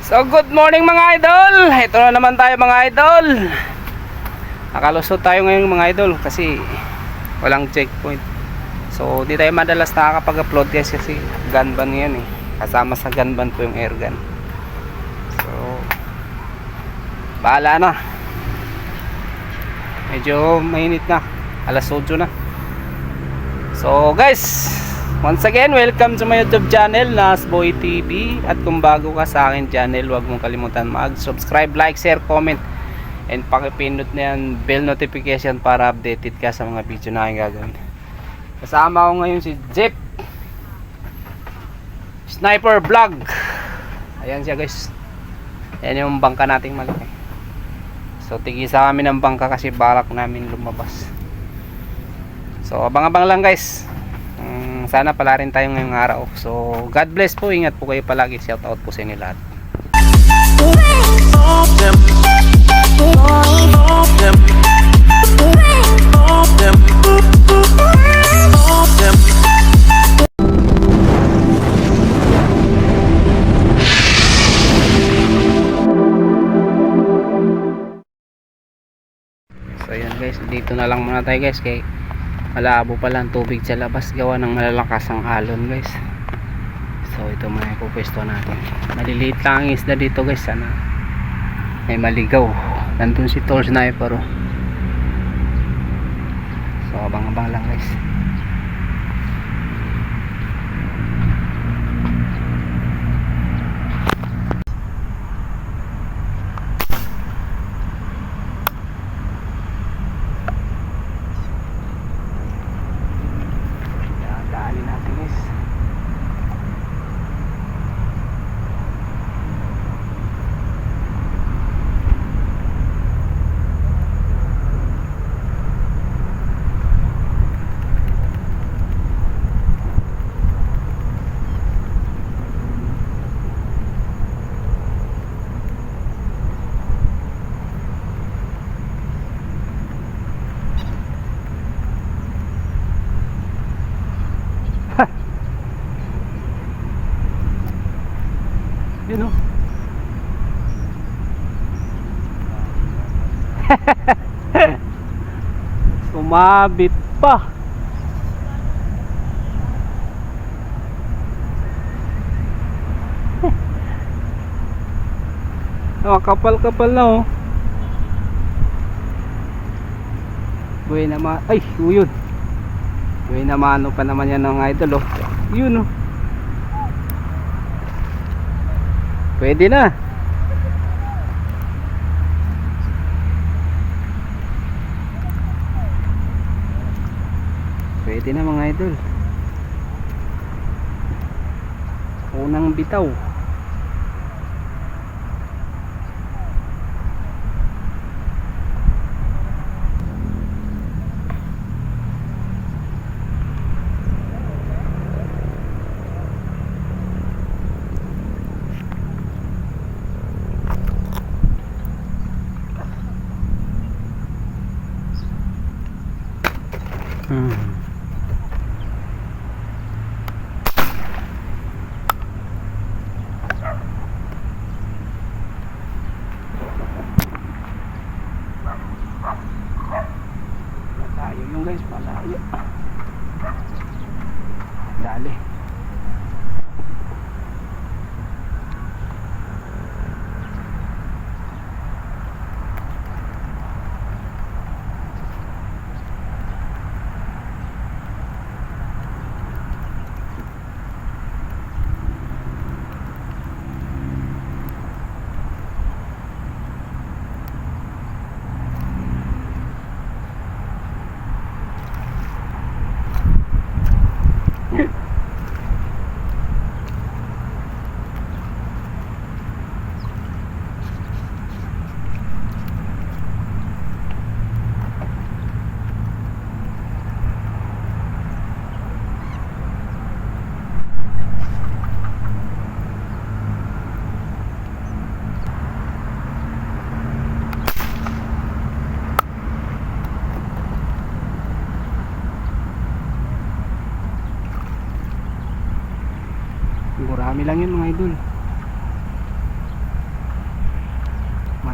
So good morning mga idol. Ito na naman tayo mga idol. Nakalusot tayo ngayon mga idol kasi walang checkpoint. So di tayo madalas nakakapag-upload guys kasi gun ban yan eh. Kasama sa gun ban po yung air gun. So bahala na. Medyo mainit na. Alas 8 na. So guys, once again, welcome to my YouTube channel, Nasboy TV. At kung bago ka sa akin channel, huwag mong kalimutan mag-subscribe, like, share, comment, and pakipindot na yan bell notification para updated ka sa mga video na aking gagawin. Kasama ko ngayon si Jeep Sniper Vlog. Ayan siya guys. Ayan yung bangka nating malaki. So tigisa kami ng bangka kasi balak namin lumabas. So abang-abang lang guys. Sana pala rin tayo ngayong araw. So God bless po, ingat po kayo palagi. Shout out po sa inyo lahat. So ayan guys, dito na lang muna tayo guys kay malabo pa lang tubig sa labas gawa ng malalakas ang alon guys. So ito muna yung pupwesto natin. Maliliit lang ang isda dito guys, sana may maligaw. Nandun si Tall Sniper oh. So abang-abang lang guys. Dali natin guys. Yun o. Sumabit pa. Oh, kapal-kapal na oh. Buhay naman. Ay, yun. Buhay naman ano pa naman yan ng idol oh. Yun oh. Pwede na. Pwede na mga idol. Unang bitaw. Malayo yung guys, malayo. Dali. Gurami lang yun mga idol.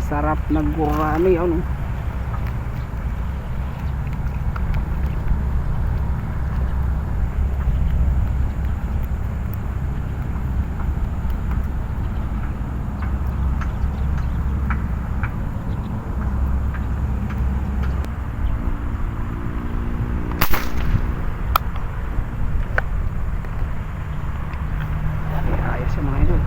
sarap na gurami, ano. Ayos yung mga idol.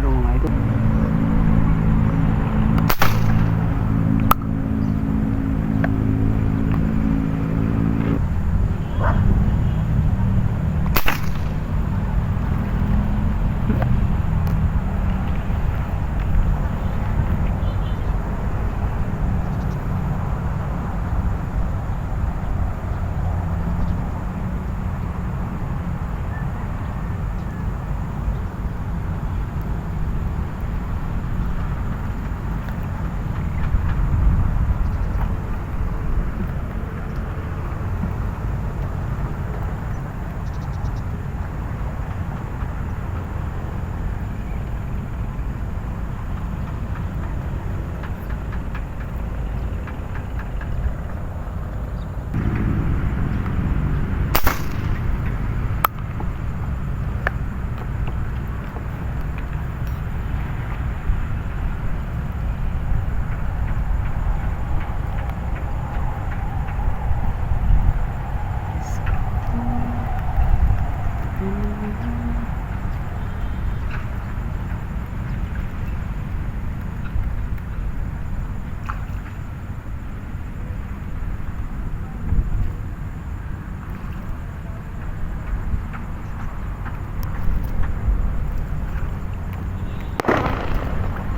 Ulo mga idol.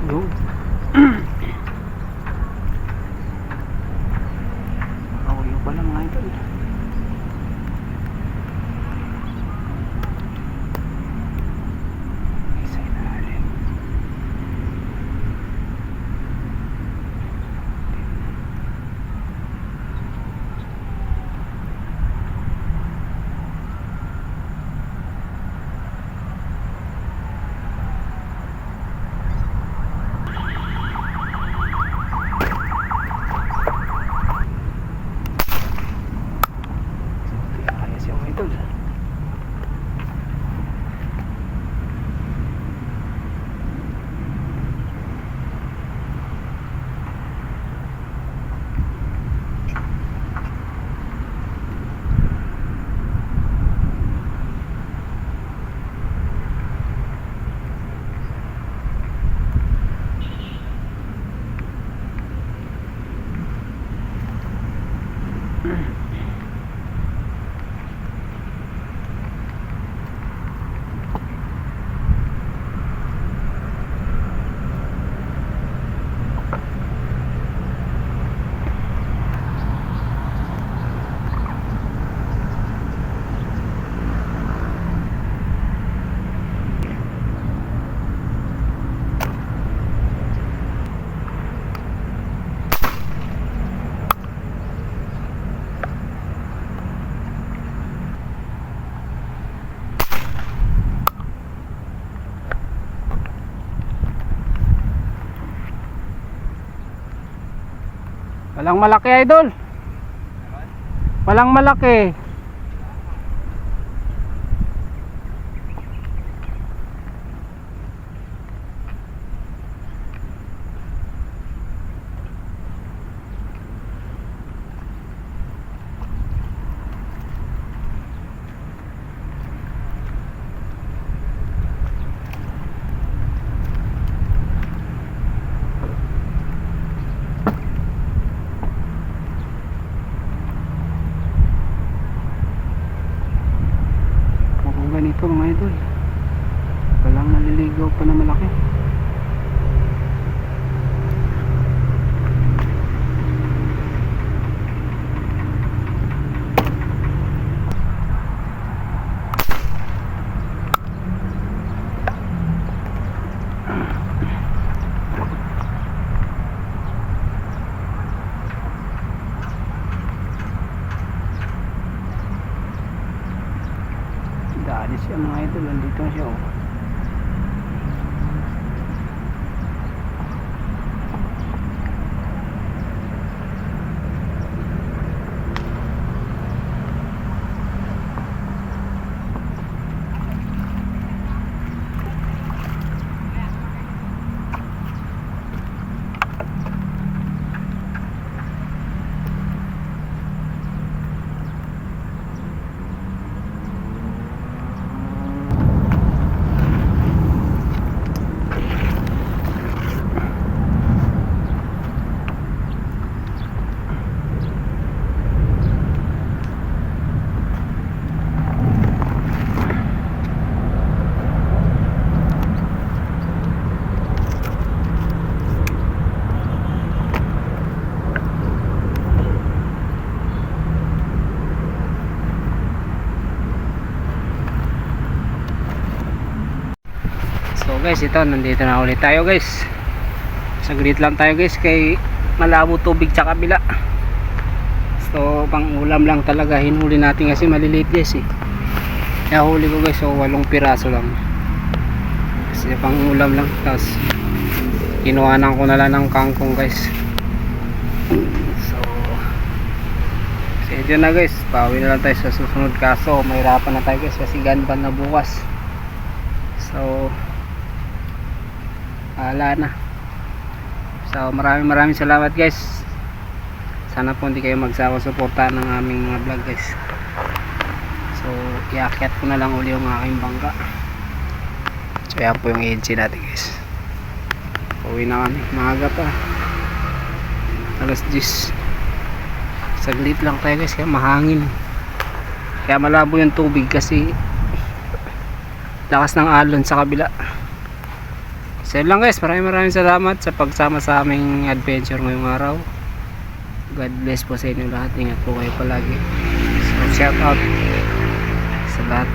Yun. Nakauyo pa lang mga idol. Isa ilalim. Ayos yung idol. Walang malaki idol. Walang malaki. Ganito mga idol, walang maliliit. ligaw pa na malaki. Dali siya mga idol, nandito na siya oh. So guys, ito nandito na ulit tayo guys. Saglit lang tayo guys kay malabo tubig sa kabila. So pang ulam lang talaga hinuli natin kasi maliliit guys eh. Kaya huli ko guys, so 8 piraso lang. Kasi pang ulam lang. Tapos kinuhanan ko na lang ng kangkong guys. So yun na guys, bawi na lang tayo sa susunod, kaso mahirapan na tayo guys kasi ganban na bukas. So wala na. So maraming salamat guys. Sana po hindi kayo magsawa suportahan ng aming mga vlog guys. So iakyat ko na lang uli yung aking bangka. So yan po yung agency natin guys. Uwi na kami, maaga pa, alas 10. Saglit lang tayo guys, kaya mahangin, kaya malabo yung tubig kasi lakas ng alon sa kabila. So yun lang guys, maraming salamat sa pagsama sa aming adventure ngayong araw. God bless po sa inyo lahat, ingat po kayo palagi. So shout out sa lahat